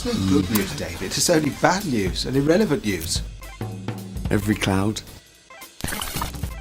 no good news, David. It's only bad news and irrelevant news. Every cloud.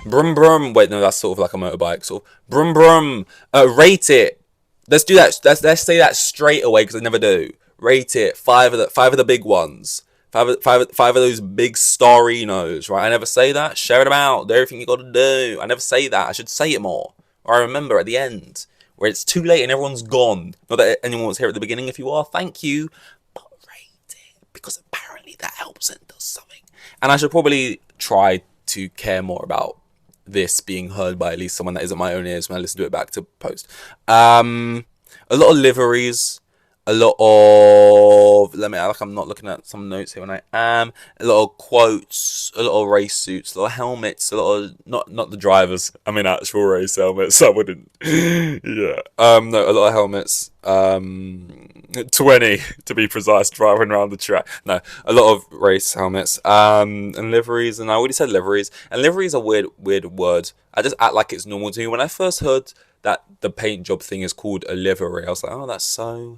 Brum brum. Wait, no, that's sort of like a motorbike. Sort of brum brum. Rate it. Let's do that. Let's say that straight away because I never do. Rate it. Five of the big ones. Five of those big starinos, right? I never say that. Share it about. Do everything you got to do. I never say that. I should say it more. Or I remember at the end where it's too late and everyone's gone. Not that anyone was here at the beginning. If you are, thank you. But rate it because apparently that helps and does something. And I should probably try to care more about this being heard by at least someone that isn't my own ears when I listen to it back to post. A lot of liveries. A lot of, I'm not looking at some notes here when I am. A lot of quotes, a lot of race suits, a lot of helmets, a lot of, not the drivers, I mean actual race helmets, I wouldn't, yeah. No, a lot of helmets, 20 to be precise, driving around the track. No, a lot of race helmets, and liveries, and I already said liveries, and liveries are a weird word. I just act like it's normal to me. When I first heard that the paint job thing is called a livery, I was like, oh, that's so...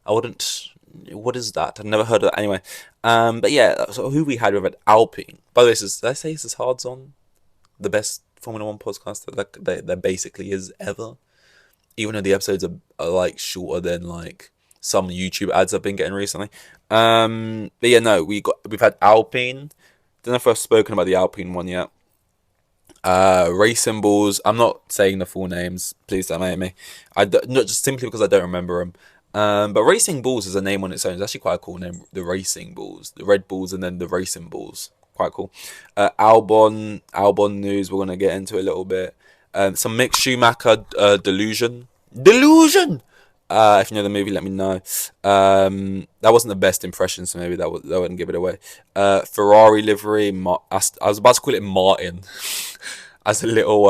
what is that? I've never heard of that anyway. But yeah, so who we had with it, Alpine. By the way, did I say this is Hards On? The best Formula 1 podcast that there basically is ever. Even though the episodes are like shorter than like some YouTube ads I've been getting recently. But yeah, no, we've had Alpine. Don't know if I've spoken about the Alpine one yet. Race symbols. I'm not saying the full names. Please don't hate me. Not just simply because I don't remember them. But Racing Bulls is a name on its own. It's actually quite a cool name. The Racing Bulls. The Red Bulls and then the Racing Bulls. Quite cool. Albon news we're going to get into a little bit. Some Mick Schumacher Delusion. If you know the movie, let me know. That wasn't the best impression, so maybe that wouldn't give it away. Ferrari Livery. I was about to call it Martin. As a little...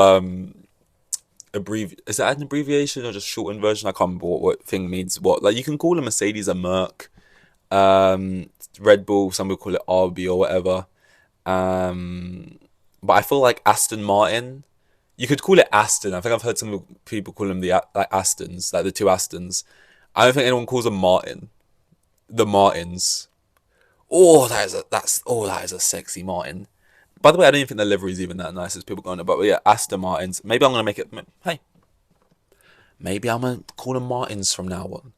is that an abbreviation or just shortened version? I can't remember what thing means what. Like you can call a Mercedes a Merc, Red Bull, some people call it RB or whatever. But I feel like Aston Martin, you could call it Aston. I think I've heard some people call them the like Astons, like the two Astons. I don't think anyone calls them Martin. The Martins. Oh, that is a sexy Martin. By the way, I don't even think the livery is even that nice as people going about. But yeah, Aston Martins. Maybe I'm going to make it... Hey. Maybe I'm going to call them Martins from now on.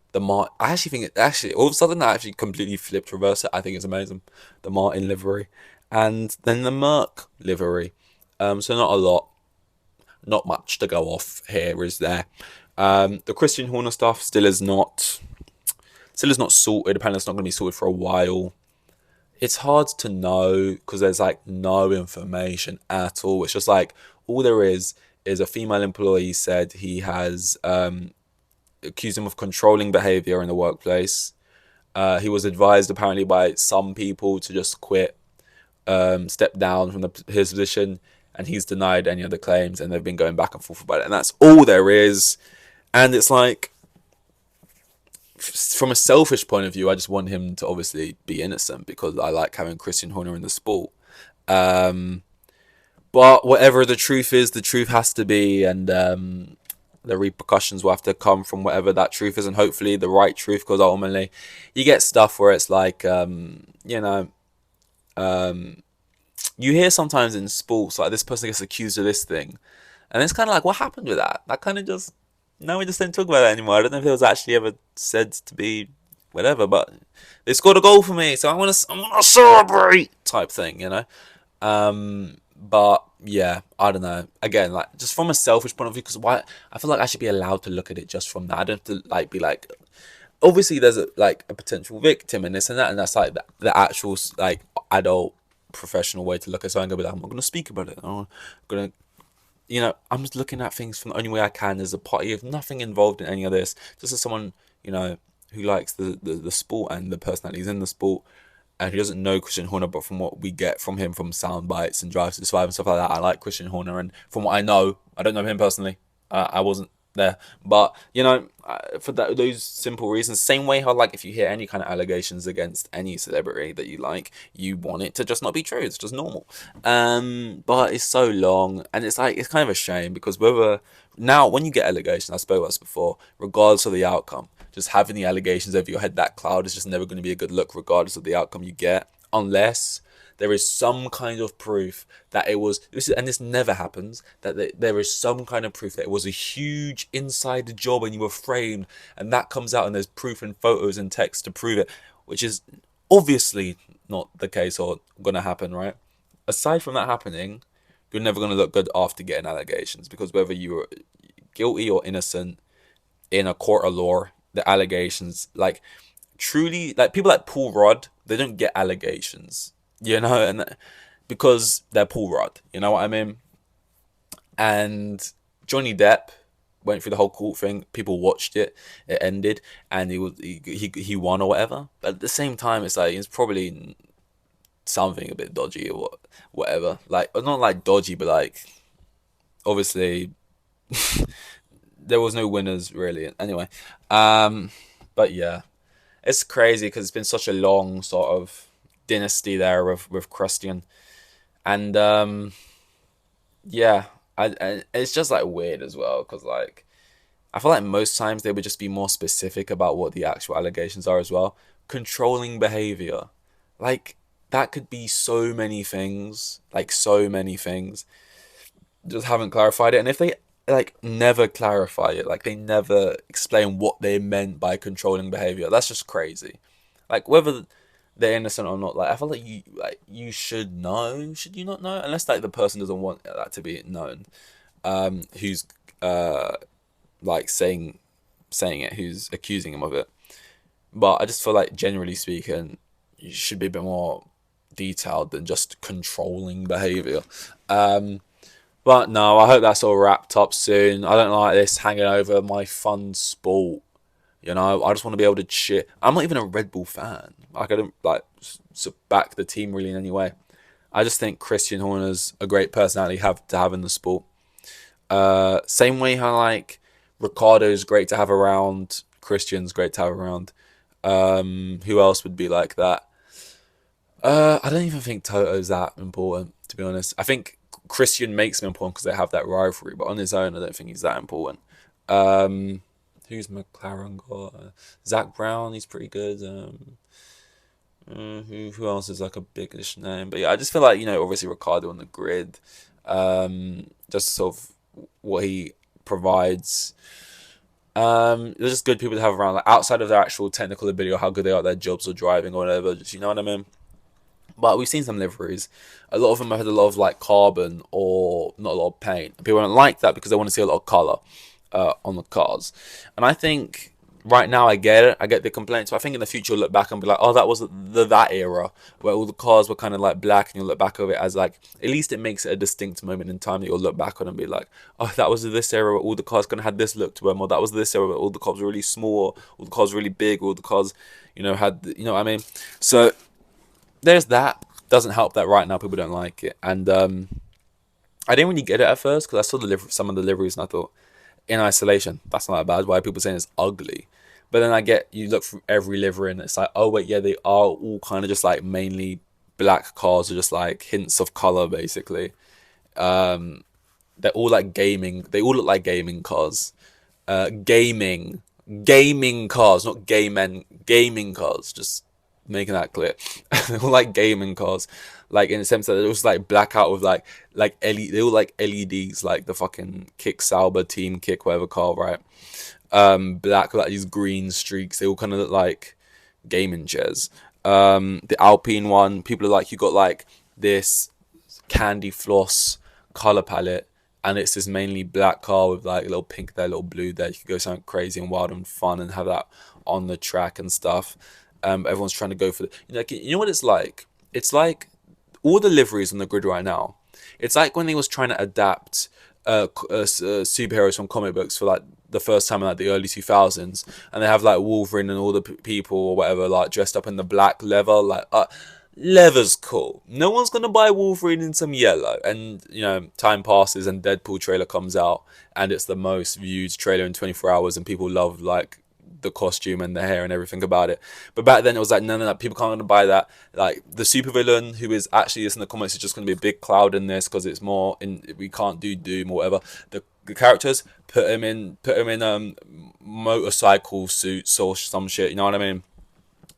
I actually think it... Actually, all of a sudden, I actually completely flipped, reverse it. I think it's amazing. The Martin livery. And then the Merc livery. So not a lot. Not much to go off here, is there? The Christian Horner stuff still is not sorted. Apparently, it's not going to be sorted for a while. It's hard to know because there's like no information at all. It's just like all there is a female employee said he has accused him of controlling behavior in the workplace. He was advised apparently by some people to just quit, step down from his position, and he's denied any other claims, and they've been going back and forth about it. And that's all there is. And it's like, from a selfish point of view, I just want him to obviously be innocent because I like having Christian Horner in the sport. But whatever the truth is, the truth has to be, and the repercussions will have to come from whatever that truth is, and hopefully the right truth, because ultimately you get stuff where it's like, you hear sometimes in sports, like this person gets accused of this thing, and it's kind of like, what happened with that? That kind of just... No, we just don't talk about that anymore. I don't know if it was actually ever said to be whatever, but they scored a goal for me, so I want to celebrate type thing, you know. But yeah, I don't know. Again, like just from a selfish point of view, because why I feel like I should be allowed to look at it just from that. I don't have to like be like. Obviously, there's a potential victim and this and that, and that's like the actual like adult professional way to look at it. So I'm gonna be like, I'm not gonna speak about it. I'm gonna. You know, I'm just looking at things from the only way I can as a party of nothing involved in any of this. Just as someone, you know, who likes the sport and the personalities in the sport, and who doesn't know Christian Horner, but from what we get from him from sound bites and Drive to Survive and stuff like that, I like Christian Horner. And from what I know, I don't know him personally. I wasn't there, but you know, for those simple reasons, same way how like if you hear any kind of allegations against any celebrity that you like, you want it to just not be true. It's just normal. But it's so long, and it's like it's kind of a shame because whether now when you get allegations, I spoke about this before, regardless of the outcome, just having the allegations over your head, that cloud is just never going to be a good look regardless of the outcome you get, unless there is some kind of proof that it was, and this never happens, that there is some kind of proof that it was a huge inside job and you were framed, and that comes out and there's proof and photos and text to prove it, which is obviously not the case or going to happen, right? Aside from that happening, you're never going to look good after getting allegations, because whether you're guilty or innocent in a court of law, the allegations, like, truly, like, people like Paul Rudd, they don't get allegations, you know, and because they're Paul Rudd, you know what I mean? And Johnny Depp went through the whole court thing. People watched it. It ended, and he won or whatever. But at the same time, it's like it's probably something a bit dodgy or whatever. Like, not like dodgy, but like, obviously there was no winners really. Anyway, but yeah, it's crazy because it's been such a long sort of dynasty there with Christian, and yeah, I it's just like weird as well, because like I feel like most times they would just be more specific about what the actual allegations are as well. Controlling behavior, like, that could be so many things, like so many things. Just haven't clarified it, and if they like never clarify it, like they never explain what they meant by controlling behavior, that's just crazy. Like, whether they're innocent or not, like I feel like you should know. Should you not know? Unless like the person doesn't want that to be known, who's like saying it, who's accusing him of it. But I just feel like, generally speaking, you should be a bit more detailed than just controlling behavior. But no, I hope that's all wrapped up soon. I don't like this hanging over my fun sport. You know, I just want to be able to cheer. I'm not even a Red Bull fan. Like, I don't like back the team really in any way. I just think Christian Horner's a great personality to have in the sport. Same way how like Ricardo's great to have around, Christian's great to have around. Who else would be like that? I don't even think Toto's that important, to be honest. I think Christian makes him important because they have that rivalry, but on his own, I don't think he's that important. Who's McLaren got? Zach Brown, he's pretty good. Who else is like a biggish name? But yeah, I just feel like, you know, obviously Ricardo on the grid, just sort of what he provides. They're just good people to have around, like, outside of their actual technical ability or how good they are at their jobs or driving or whatever. Just, you know what I mean? But we've seen some liveries. A lot of them have had a lot of like carbon or not a lot of paint. People don't like that because they want to see a lot of color on the cars. And I think right now I get it. I get the complaints. But I think in the future you'll look back and be like, oh, that was that era where all the cars were kind of like black, and you'll look back over it as like, at least it makes it a distinct moment in time that you'll look back on and be like, oh, that was this era where all the cars kind of had this look to them, or that was this era where all the cars were really small, all the cars were really big, all the cars, you know, had, you know what I mean? So there's that. Doesn't help that right now people don't like it. And I didn't really get it at first because I saw some of the liveries and I thought, in isolation, that's not that bad. Why are people saying it's ugly? But then you look through every livery and it's like, oh wait, yeah, they are all kind of just like mainly black cars, or just like hints of color basically. They're all like gaming. They all look like gaming cars. Gaming cars, not gay men. Gaming cars. Just making that clear. They're all like gaming cars, like in the sense that they're just like blackout with like LED. They all like LEDs, like the fucking Kick Sauber Team Kick whatever car, right? Black with like these green streaks. They all kind of look like gaming chairs. The Alpine one, people are like, you got like this candy floss color palette, and it's this mainly black car with like a little pink there, a little blue there. You could go something crazy and wild and fun and have that on the track and stuff. Everyone's trying to go for you know what it's like? It's like all the liveries on the grid right now. It's like when they was trying to adapt superheroes from comic books for like the first time in like the early 2000s, and they have like Wolverine and all the people or whatever like dressed up in the black leather. Like, leather's cool. No one's gonna buy Wolverine in some yellow. And you know, time passes and Deadpool trailer comes out, and it's the most viewed trailer in 24 hours, and people love like the costume and the hair and everything about it. But back then it was like, no, people can't buy that. Like, the supervillain who is actually, this in the comics, is just going to be a big cloud in this because it's more in, we can't do Doom or whatever. the characters, put him in motorcycle suits or some shit. You know what I mean?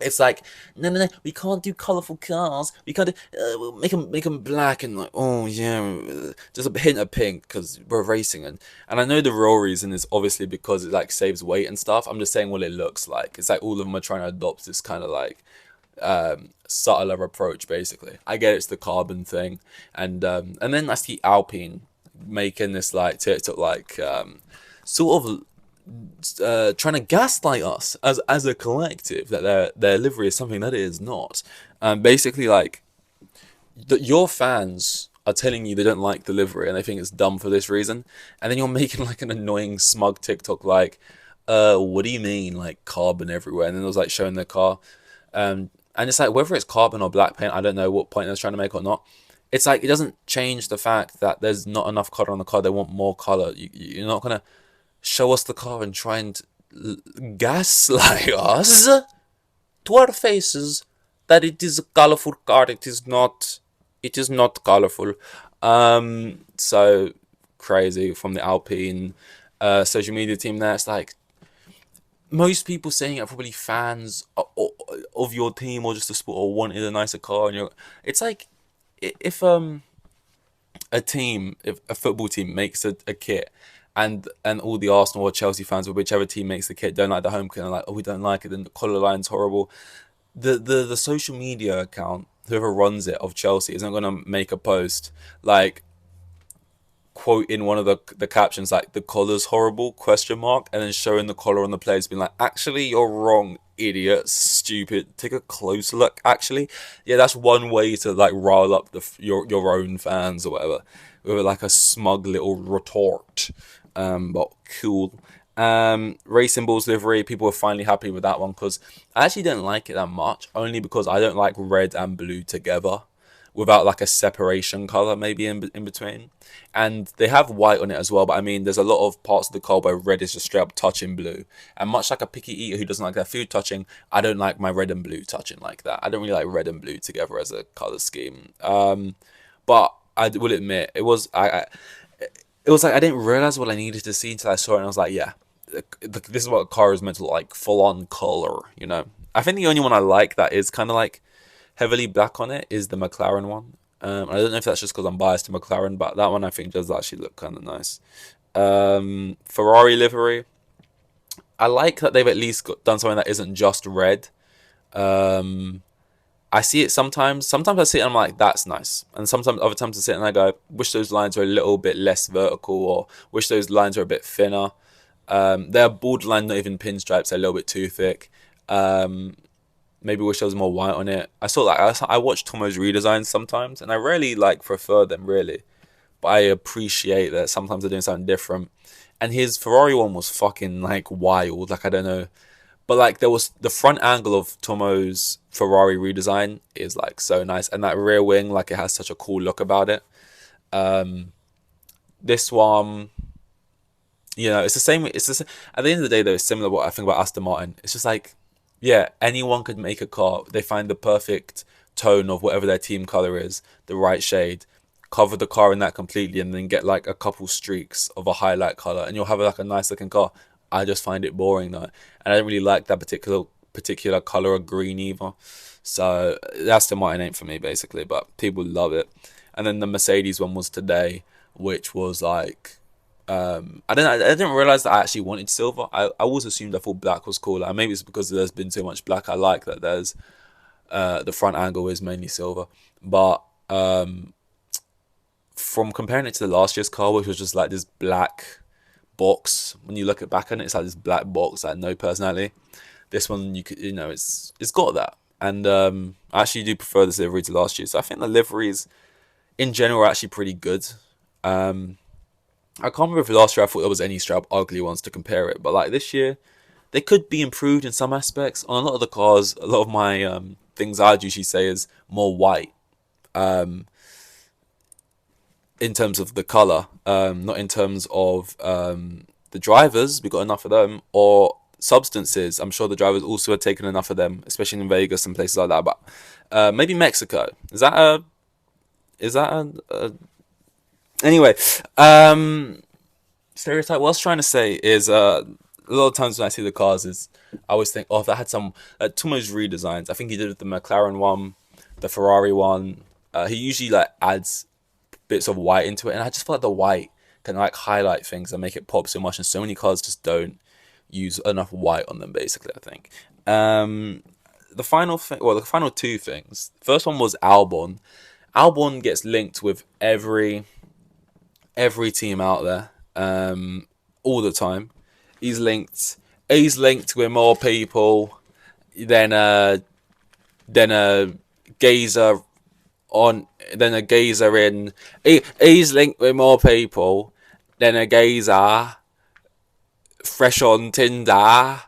It's like, no, we can't do colourful cars. We can't do, we'll make them black and like, oh yeah, just a hint of pink because we're racing. And I know the real reason is obviously because it like saves weight and stuff. I'm just saying what it looks like. It's like all of them are trying to adopt this kind of like subtler approach. Basically, I get it's the carbon thing, and then I see Alpine making this like TikTok like sort of trying to gaslight us as a collective that their livery is something that it is not. Basically, like that your fans are telling you they don't like the livery and they think it's dumb for this reason, and then you're making like an annoying smug TikTok like, what do you mean like carbon everywhere? And then it was like showing their car, and it's like whether it's carbon or black paint, I don't know what point they're trying to make or not. It's like it doesn't change the fact that there's not enough color on the car. They want more color. You're not gonna show us the car and try and gaslight us to our faces that it is a colorful car. It is not. It is not colorful. So crazy from the Alpine social media team there. It's like most people saying it are probably fans of your team or just the sport or wanted a nicer car. And it's like if a football team makes a kit and all the Arsenal or Chelsea fans or whichever team makes the kit don't like the home kit and like, oh, we don't like it, then the colour line's horrible. The social media account, whoever runs it of Chelsea, isn't going to make a post like quote in one of the captions like the collar's horrible ? And then showing the collar on the players being like, actually you're wrong, idiot, stupid, take a close look. Actually, yeah, that's one way to like rile up your own fans or whatever with like a smug little retort. But cool. Racing Bulls livery, people were finally happy with that one because I actually didn't like it that much, only because I don't like red and blue together without like a separation color maybe in between. And they have white on it as well, but I mean there's a lot of parts of the car where red is just straight up touching blue, and much like a picky eater who doesn't like their food touching, I don't like my red and blue touching like that. I don't really like red and blue together as a color scheme. But I will admit it was it was like I didn't realize what I needed to see until I saw it, and I was like, yeah, this is what a car is meant to look like, full on color, you know. I think the only one I like that is kind of like heavily black on it is the McLaren one. I don't know if that's just because I'm biased to McLaren, but that one I think does actually look kind of nice. Ferrari livery, I like that they've at least done something that isn't just red. I see it sometimes. Sometimes I see it and I'm like, that's nice. And sometimes other times I sit and I go, wish those lines were a little bit less vertical, or wish those lines were a bit thinner. They're borderline not even pinstripes, they're a little bit too thick. Maybe wish there was more white on it. I saw like I watch Tomo's redesigns sometimes, and I rarely like prefer them really, but I appreciate that sometimes they're doing something different. And his Ferrari one was fucking like wild. Like I don't know, but like there was the front angle of Tomo's Ferrari redesign is like so nice, and that rear wing, like it has such a cool look about it. This one, you know, it's the same. It's the same. At the end of the day, though, it's similar to what I think about Aston Martin. It's just like, yeah, anyone could make a car. They find the perfect tone of whatever their team color is, the right shade, cover the car in that completely, and then get like a couple streaks of a highlight color, and you'll have like a nice looking car. I just find it boring though, and I don't really like that particular color of green either. So that's the Martin ain't for me basically, but people love it. And then the Mercedes one was today, which was like, I didn't realize that I actually wanted silver. I always assumed I thought black was cooler. And maybe it's because there's been so much black. I like that there's the front angle is mainly silver, but from comparing it to the last year's car, which was just like this black box, when you look at back on it, it's like this black box, like no personality. This one, you know, it's got that, and I actually do prefer this livery to last year. So I think the liveries in general are actually pretty good. I can't remember if last year I thought there was any straight up ugly ones to compare it, but like this year, they could be improved in some aspects. On a lot of the cars, a lot of my things I'd usually say is more white. In terms of the color, not in terms of the drivers, we got enough of them, or substances. I'm sure the drivers also had taken enough of them, especially in Vegas and places like that. But maybe Mexico. Is that a anyway? stereotype. What I was trying to say is, a lot of times when I see the cars, I always think, oh, if that had some Tomo's redesigns. I think he did with the McLaren one, the Ferrari one. He usually like adds bits of white into it, and I just feel like the white can like highlight things and make it pop so much, and so many cars just don't use enough white on them. Basically, I think. The final thing, well, the final two things. First one was Albon. Albon gets linked with every team out there, all the time. He's linked. He's linked with more people than a gazer on than a gazer in. He's linked with more people than a gazer fresh on Tinder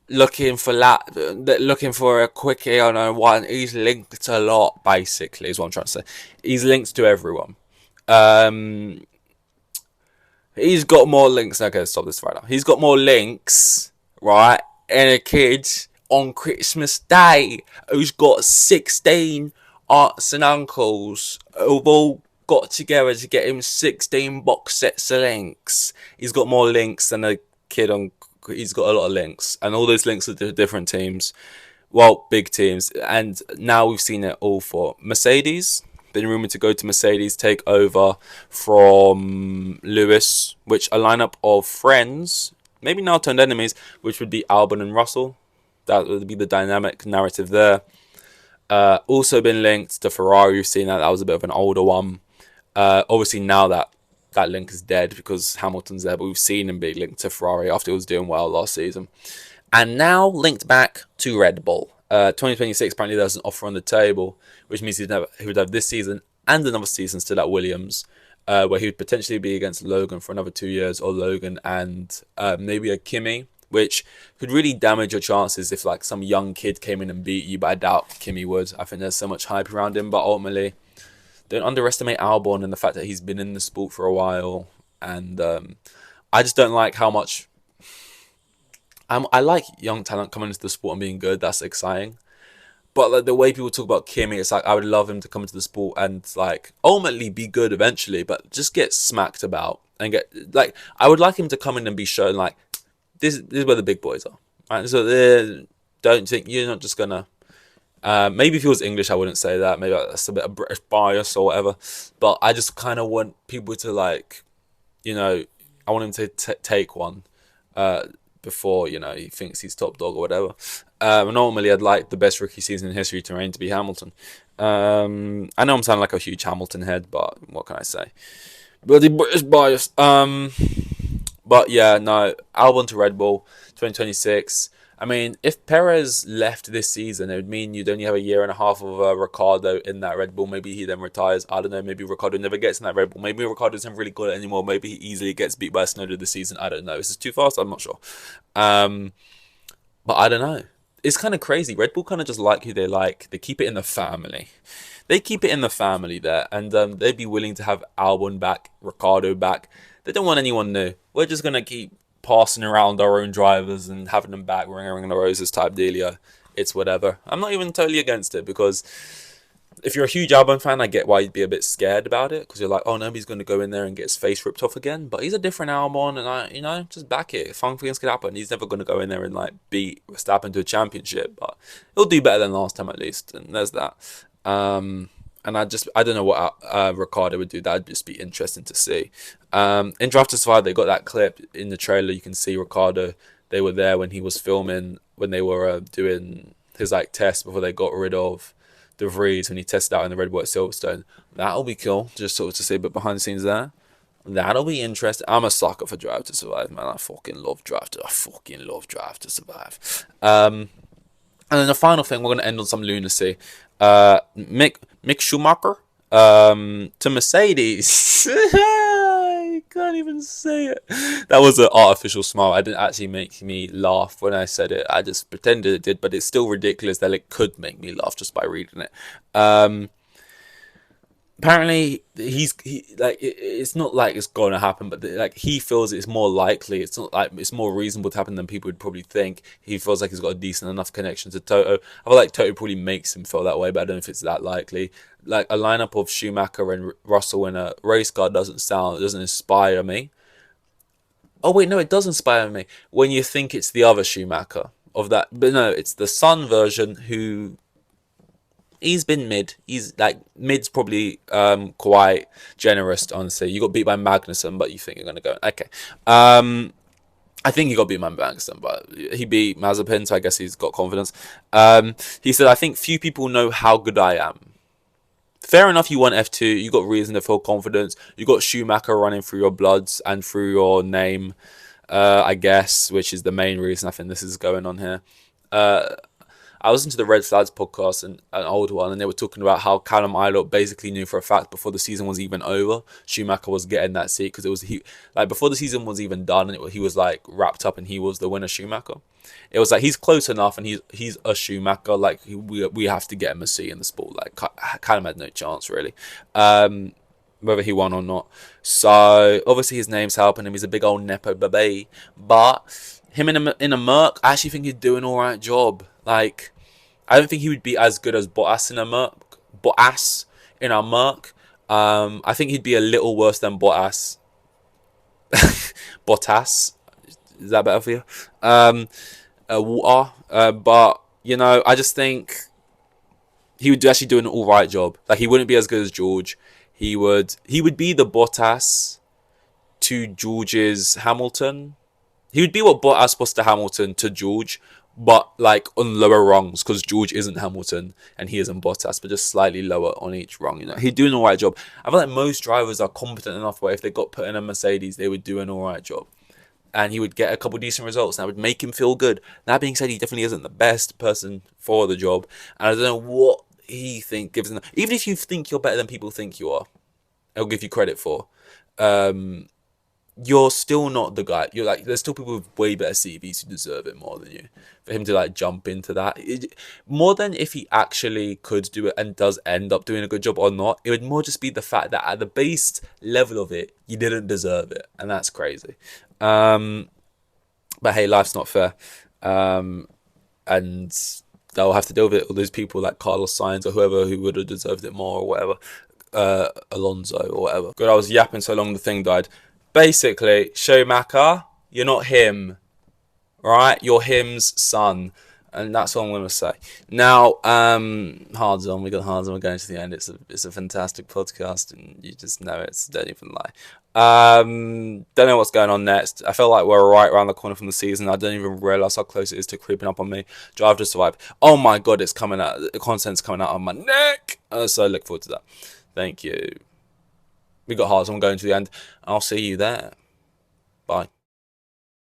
looking for looking for a quickie on a one. He's linked a lot, basically, is what I'm trying to say. He's linked to everyone. He's got more links. Okay, stop this right now. He's got more links, right? And a kid on Christmas Day who's got 16 aunts and uncles who've all got together to get him 16 box sets of links. He's got more links than a kid on. He's got a lot of links, and all those links are to different teams. Well, big teams, and now we've seen it all for Mercedes. Been rumoured to go to Mercedes, take over from Lewis, which a lineup of friends, maybe now turned enemies, which would be Albon and Russell. That would be the dynamic narrative there. Also been linked to Ferrari. We've seen that was a bit of an older one. Obviously now that link is dead because Hamilton's there, but we've seen him be linked to Ferrari after he was doing well last season. And now linked back to Red Bull. 2026, apparently there's an offer on the table, which means he would have this season and another season still at Williams, where he would potentially be against Logan for another 2 years, or Logan and maybe a Kimi, which could really damage your chances if like some young kid came in and beat you, but I doubt Kimi would. I think there's so much hype around him, but ultimately, don't underestimate Albon and the fact that he's been in the sport for a while, and I just don't like how much. I like young talent coming into the sport and being good. That's exciting. But like the way people talk about Kimi, it's like I would love him to come into the sport and like ultimately be good eventually, but just get smacked about and get like I would like him to come in and be shown like this is where the big boys are. Right? So don't think you're not just gonna. Maybe if he was English, I wouldn't say that. Maybe that's a bit of British bias or whatever. But I just kind of want people to like, I want him to take one. Before he thinks he's top dog or whatever. Normally I'd like the best rookie season in history to reign to be Hamilton. I know I'm sounding like a huge Hamilton head, but what can I say? Bloody British bias. But yeah, no, Albon to Red Bull 2026. I mean, if Perez left this season, it would mean you'd only have a year and a half of Ricciardo in that Red Bull. Maybe he then retires. I don't know. Maybe Ricciardo never gets in that Red Bull. Maybe Ricciardo isn't really good anymore. Maybe he easily gets beat by Tsunoda this season. I don't know. This is too fast. I'm not sure. But I don't know. It's kind of crazy. Red Bull kind of just like who they like. They keep it in the family. They keep it in the family there. And they'd be willing to have Albon back, Ricciardo back. They don't want anyone new. We're just going to keep passing around our own drivers and having them back, ring the roses type dealio. It's whatever. I'm not even totally against it, because if you're a huge Albon fan, I get why you'd be a bit scared about it, because you're like, oh no, he's going to go in there and get his face ripped off again. But he's a different Albon, and just back it. Fun things could happen. He's never going to go in there and like beat Verstappen to a championship, but he'll do better than last time at least. And there's that. And I don't know what Ricciardo would do. That'd just be interesting to see. In Drive to Survive, they got that clip in the trailer. You can see Ricciardo. They were there when he was filming, when they were doing his like test before they got rid of De Vries, when he tested out in the Red Bull at Silverstone. That'll be cool, just sort of to see a bit behind the scenes there. That'll be interesting. I'm a sucker for Drive to Survive, man. I fucking love Drive to Survive. And then the final thing, we're going to end on some lunacy. Mick Schumacher to Mercedes. I can't even say it. That was an artificial smile. It didn't actually make me laugh when I said it. I just pretended it did, but it's still ridiculous that it could make me laugh just by reading it. Apparently, it's not like it's going to happen, but like he feels it's more likely. It's not like it's more reasonable to happen than people would probably think. He feels like he's got a decent enough connection to Toto. I feel like Toto probably makes him feel that way, but I don't know if it's that likely. Like a lineup of Schumacher and Russell in a race car doesn't inspire me. Oh wait, no, it does inspire me when you think it's the other Schumacher of that, but no, it's the son version who he's been mid. He's like mid's probably quite generous, honestly. You got beat by Magnussen, but you think you're gonna go okay. I think he got beat by Magnussen, but he beat Mazepin, so I guess he's got confidence. He said, "I think few people know how good I am." Fair enough, you won F2, you got reason to feel confidence. You got Schumacher running through your bloods and through your name, I guess, which is the main reason I think this is going on here. I listened to the Red Flags podcast, and an old one, and they were talking about how Callum Ilott basically knew for a fact before the season was even over, Schumacher was getting that seat because it was he like before the season was even done, and he was like wrapped up, and he was the winner, Schumacher. It was like he's close enough, and he's a Schumacher. Like we have to get him a seat in the sport. Like Callum had no chance really, whether he won or not. So obviously his name's helping him. He's a big old nepo baby, but him in a Merc, I actually think he'd do an alright job. Like, I don't think he would be as good as Bottas in a Merc. I think he'd be a little worse than Bottas. Bottas. Is that better for you? Water. But, you know, I just think he would actually do an alright job. Like, he wouldn't be as good as George. He would be the Bottas to George's Hamilton. He would be what Bottas was to Hamilton to George, but like on lower rungs, because George isn't Hamilton and he isn't Bottas, but just slightly lower on each rung. You know, he'd do an alright job. I feel like most drivers are competent enough where if they got put in a Mercedes, they would do an alright job, and he would get a couple decent results. And that would make him feel good. That being said, he definitely isn't the best person for the job, and I don't know what he gives him. Even if you think you're better than people think you are, I'll give you credit for. You're still not the guy. You're like, there's still people with way better CVs who deserve it more than you. For him to like jump into that, more than if he actually could do it and does end up doing a good job or not, it would more just be the fact that at the base level of it, you didn't deserve it, and that's crazy. But hey, life's not fair, and they'll have to deal with it. All those people like Carlos Sainz or whoever who would have deserved it more or whatever, Alonso or whatever. Good, I was yapping so long the thing died. Basically, Schumacher, you're not him, right? You're him's son, and that's all I'm going to say. Now, hard on. We got hard on. We're going to the end. It's a fantastic podcast, and you just know it's don't even lie. Don't know what's going on next. I feel like we're right around the corner from the season. I don't even realize how close it is to creeping up on me. Drive to Survive. Oh my god, it's coming out. The content's coming out on my neck. So I look forward to that. Thank you. We got hard on going to the end. I'll see you there. Bye.